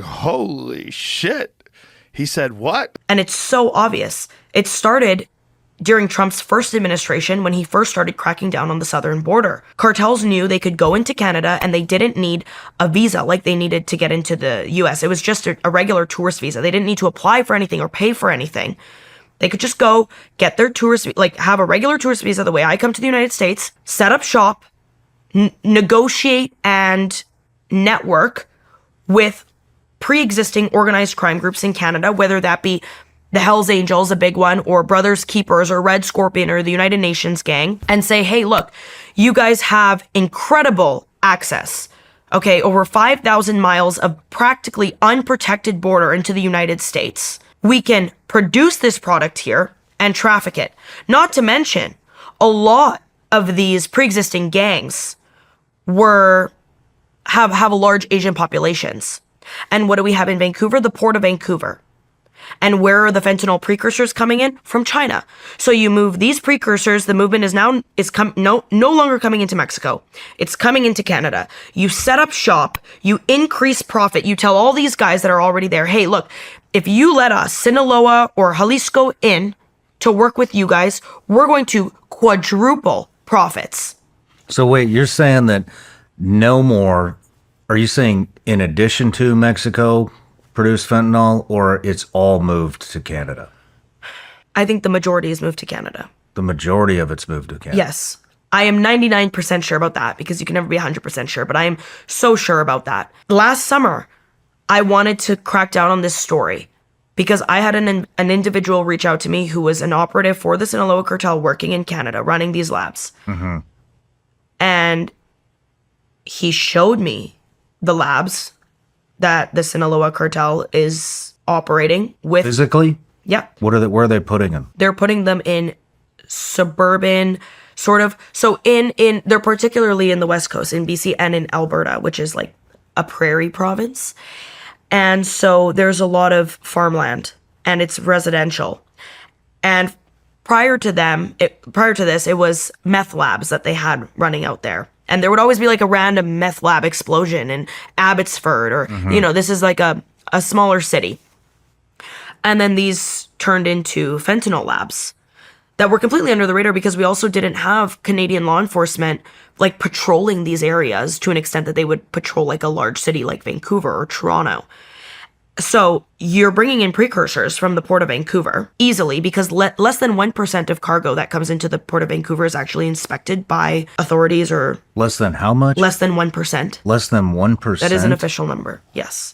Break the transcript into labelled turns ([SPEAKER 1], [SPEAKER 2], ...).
[SPEAKER 1] Holy shit. He said what?
[SPEAKER 2] And it's so obvious. It started during Trump's first administration when he first started cracking down on the southern border. Cartels knew they could go into Canada and they didn't need a visa like they needed to get into the US. It was just a regular tourist visa. They didn't need to apply for anything or pay for anything. They could just go get their tourist, have a regular tourist visa the way I come to the United States, set up shop, negotiate and network with pre-existing organized crime groups in Canada, whether that be the Hells Angels, a big one, or Brothers Keepers, or Red Scorpion, or the United Nations gang, and say, hey, look, you guys have incredible access, okay, over 5,000 miles of practically unprotected border into the United States. We can produce this product here and traffic it. Not to mention, a lot of these pre-existing gangs have a large Asian populations. And what do we have in Vancouver? The Port of Vancouver. And where are the fentanyl precursors coming in? From China. So you move these precursors, the movement is now no longer coming into Mexico. It's coming into Canada. You set up shop, you increase profit. You tell all these guys that are already there, hey, look, if you let us, Sinaloa or Jalisco, in to work with you guys, we're going to quadruple profits.
[SPEAKER 3] So wait, you're saying that no more, are you saying in addition to Mexico produce fentanyl, or it's all moved to Canada?
[SPEAKER 2] I think the majority is moved to Canada.
[SPEAKER 3] The majority of it's moved to Canada?
[SPEAKER 2] Yes. I am 99% sure about that, because you can never be 100% sure, but I am so sure about that. Last summer, I wanted to crack down on this story because I had an individual reach out to me who was an operative for the Sinaloa cartel working in Canada, running these labs. Mm-hmm. And he showed me the labs that the Sinaloa cartel is operating with.
[SPEAKER 3] Physically?
[SPEAKER 2] Yeah.
[SPEAKER 3] Where are they putting them?
[SPEAKER 2] They're putting them in suburban, sort of. So they're particularly in the West Coast, in BC and in Alberta, which is like a prairie province. And so there's a lot of farmland and it's residential. And prior to this, it was meth labs that they had running out there. And there would always be like a random meth lab explosion in Abbotsford or, this is like a smaller city. And then these turned into fentanyl labs that were completely under the radar because we also didn't have Canadian law enforcement like patrolling these areas to an extent that they would patrol like a large city like Vancouver or Toronto. So you're bringing in precursors from the Port of Vancouver easily because less than 1% of cargo that comes into the Port of Vancouver is actually inspected by authorities or...
[SPEAKER 3] Less than how much?
[SPEAKER 2] Less than 1%.
[SPEAKER 3] Less than 1%?
[SPEAKER 2] That is an official number, yes.